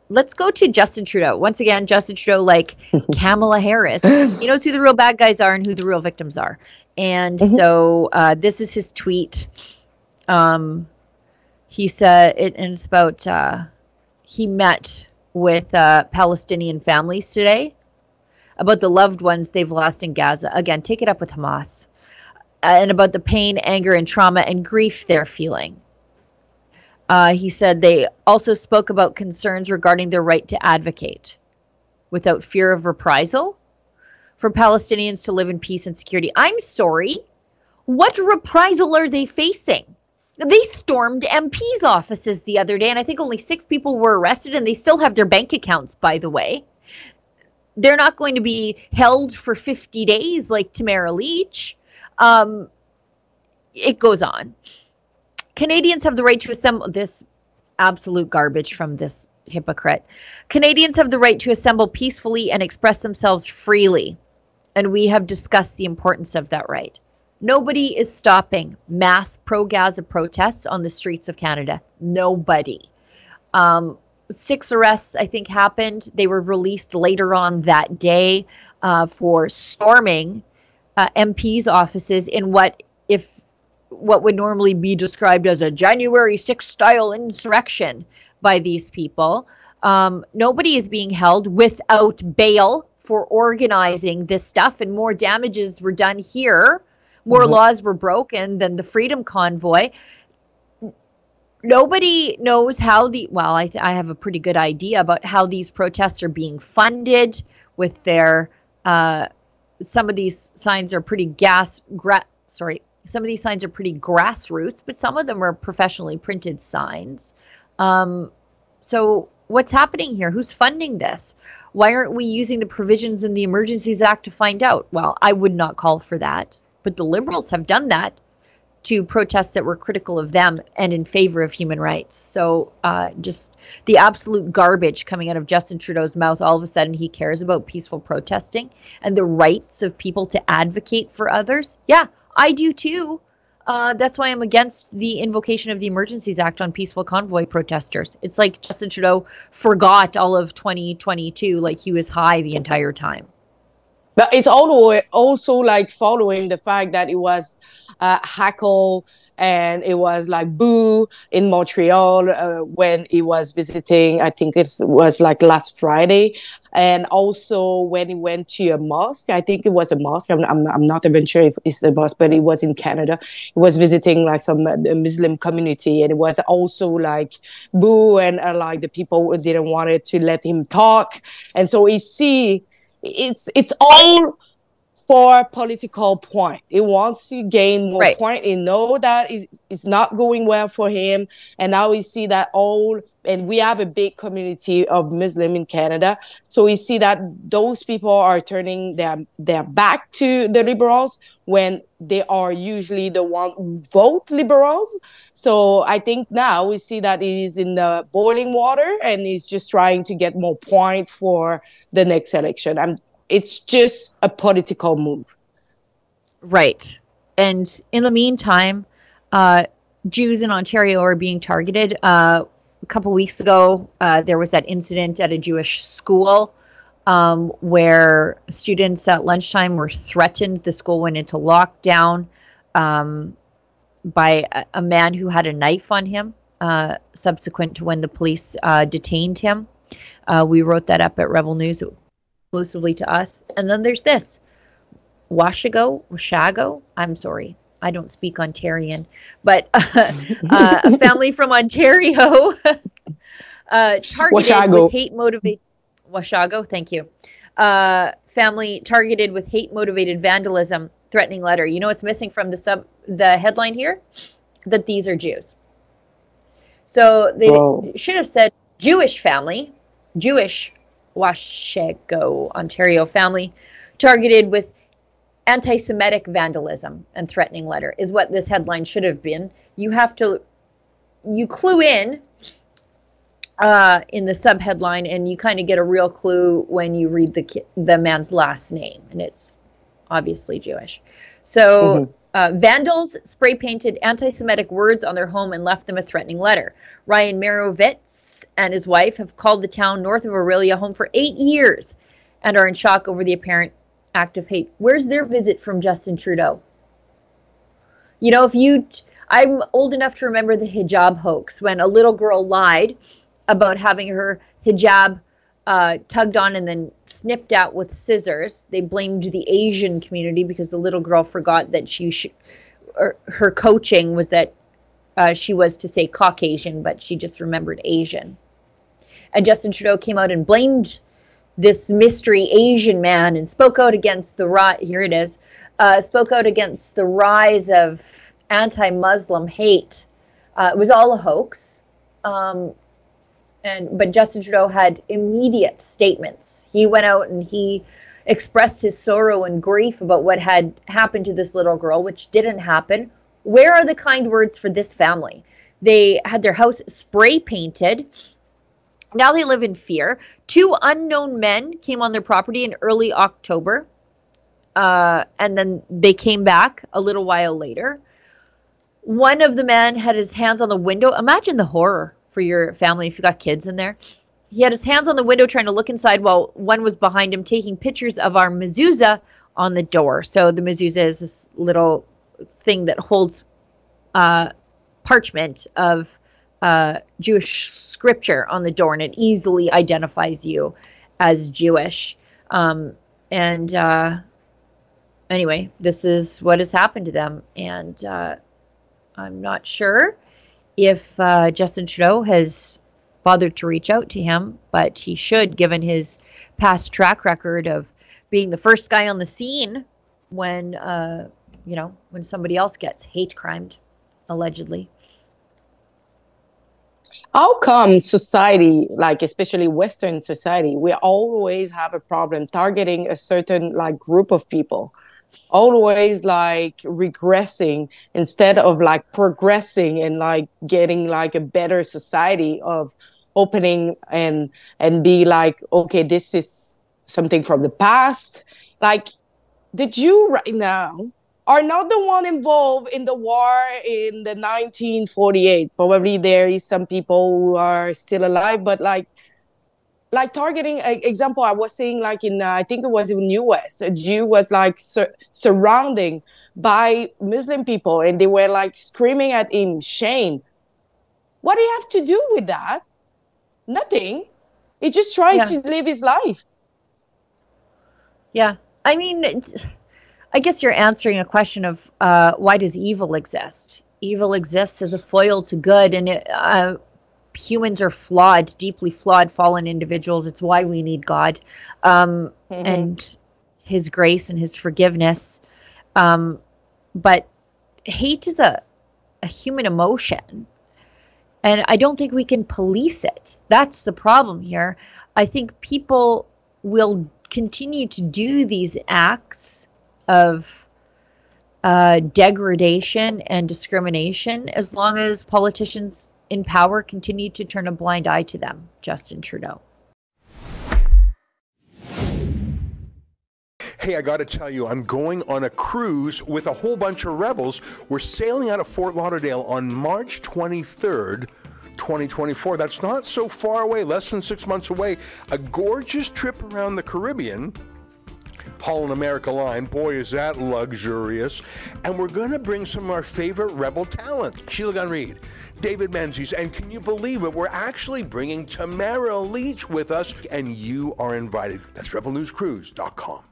let's go to Justin Trudeau. Once again, Justin Trudeau, like Kamala Harris, he knows who the real bad guys are and who the real victims are. And so this is his tweet. He said, and it's about, he met with Palestinian families today about the loved ones they've lost in Gaza. Again, take it up with Hamas. And about the pain, anger, and trauma and grief they're feeling. He said they also spoke about concerns regarding their right to advocate without fear of reprisal for Palestinians to live in peace and security. I'm sorry. What reprisal are they facing? They stormed MPs' offices the other day, and I think only 6 people were arrested, and they still have their bank accounts, by the way. They're not going to be held for 50 days like Tamara Leach. It goes on. Canadians have the right to assemble, this absolute garbage from this hypocrite. Canadians have the right to assemble peacefully and express themselves freely. And we have discussed the importance of that right. Nobody is stopping mass pro-Gaza protests on the streets of Canada. Nobody. 6 arrests, I think, happened. They were released later on that day for storming MPs' offices in what would normally be described as a January 6th style insurrection by these people. Nobody is being held without bail for organizing this stuff, and more damages were done here. More laws were broken than the Freedom Convoy. Nobody knows how I have a pretty good idea about how these protests are being funded with their, some of these signs are pretty some of these signs are pretty grassroots, but some of them are professionally printed signs. So what's happening here? Who's funding this? Why aren't we using the provisions in the Emergencies Act to find out? Well, I would not call for that, but the Liberals have done that to protests that were critical of them and in favor of human rights. So just the absolute garbage coming out of Justin Trudeau's mouth. All of a sudden, he cares about peaceful protesting and the rights of people to advocate for others. Yeah, I do too. That's why I'm against the invocation of the Emergencies Act on peaceful convoy protesters. It's like Justin Trudeau forgot all of 2022, like he was high the entire time. But it's also like following the fact that it was heckle and it was like boo in Montreal when he was visiting. I think it was like last Friday, and also when he went to a mosque. I think it was a mosque. I'm not even sure if it's a mosque, but it was in Canada. He was visiting like some Muslim community, and it was also like boo, and like the people didn't want to let him talk, and so we see. It's all for political point. It wants to gain more point. It know that it's not going well for him, and now we see that all. And we have a big community of Muslim in Canada, so we see that those people are turning their back to the Liberals when they are usually the one who vote Liberals. So I think now we see that he's in the boiling water, and he's just trying to get more point for the next election. It's just a political move. Right. And in the meantime, Jews in Ontario are being targeted. A couple weeks ago, there was that incident at a Jewish school where students at lunchtime were threatened. The school went into lockdown by a man who had a knife on him, subsequent to when the police detained him. We wrote that up at Rebel News exclusively to us. And then there's this. Washago, I'm sorry, I don't speak Ontarian, but a family from Ontario targeted with hate-motivated... Washago, thank you. Family targeted with hate-motivated vandalism, threatening letter. You know what's missing from the headline here? That these are Jews. So they should have said Jewish family, Jewish Washago, Ontario family targeted with anti-Semitic vandalism and threatening letter is what this headline should have been. You clue in the subheadline, and you kind of get a real clue when you read the man's last name, and it's obviously Jewish. So Vandals spray painted anti-Semitic words on their home and left them a threatening letter. Ryan Merovitz and his wife have called the town north of Orillia home for 8 years and are in shock over the apparent act of hate. Where's their visit from Justin Trudeau? You know, I'm old enough to remember the hijab hoax when a little girl lied about having her hijab tugged on and then snipped out with scissors. They blamed the Asian community because the little girl forgot that her coaching was that she was to say Caucasian, but she just remembered Asian. And Justin Trudeau came out and blamed this mystery Asian man and spoke out against the rise of anti-Muslim hate. It was all a hoax. But Justin Trudeau had immediate statements. He went out and he expressed his sorrow and grief about what had happened to this little girl, which didn't happen. Where are the kind words for this family? They had their house spray painted. Now they live in fear. 2 unknown men came on their property in early October, and then they came back a little while later. One of the men had his hands on the window. Imagine the horror for your family if you got kids in there. He had his hands on the window trying to look inside while one was behind him taking pictures of our mezuzah on the door. So the mezuzah is this little thing that holds parchment of Jewish scripture on the door, and it easily identifies you as Jewish. Anyway, this is what has happened to them, and I'm not sure if Justin Trudeau has bothered to reach out to him, but he should, given his past track record of being the first guy on the scene when when somebody else gets hate crimed, allegedly. How come society, like especially Western society, we always have a problem targeting a certain like group of people? Always like regressing instead of like progressing and like getting like a better society of opening and be like, okay, this is something from the past. Like the Jew right now are not the one involved in the war in the 1948. Probably there is some people who are still alive, but like targeting, example, I was saying like in, I think it was in US, a Jew was like surrounding by Muslim people and they were like screaming at him, shame. What do you have to do with that? Nothing. He just tried to live his life. Yeah. I mean, I guess you're answering a question of why does evil exist? Evil exists as a foil to good, and humans are flawed, deeply flawed, fallen individuals. It's why we need God and his grace and his forgiveness. But hate is a human emotion, and I don't think we can police it. That's the problem here. I think people will continue to do these acts of degradation and discrimination as long as politicians in power continue to turn a blind eye to them. Justin Trudeau. Hey, I got to tell you, I'm going on a cruise with a whole bunch of rebels. We're sailing out of Fort Lauderdale on March 23rd, 2024. That's not so far away, less than 6 months away. A gorgeous trip around the Caribbean. Holland America Line, boy is that luxurious. And we're going to bring some of our favorite rebel talent. Sheila Gunn Reid, David Menzies, and can you believe it? We're actually bringing Tamara Leach with us, and you are invited. That's rebelnewscruise.com.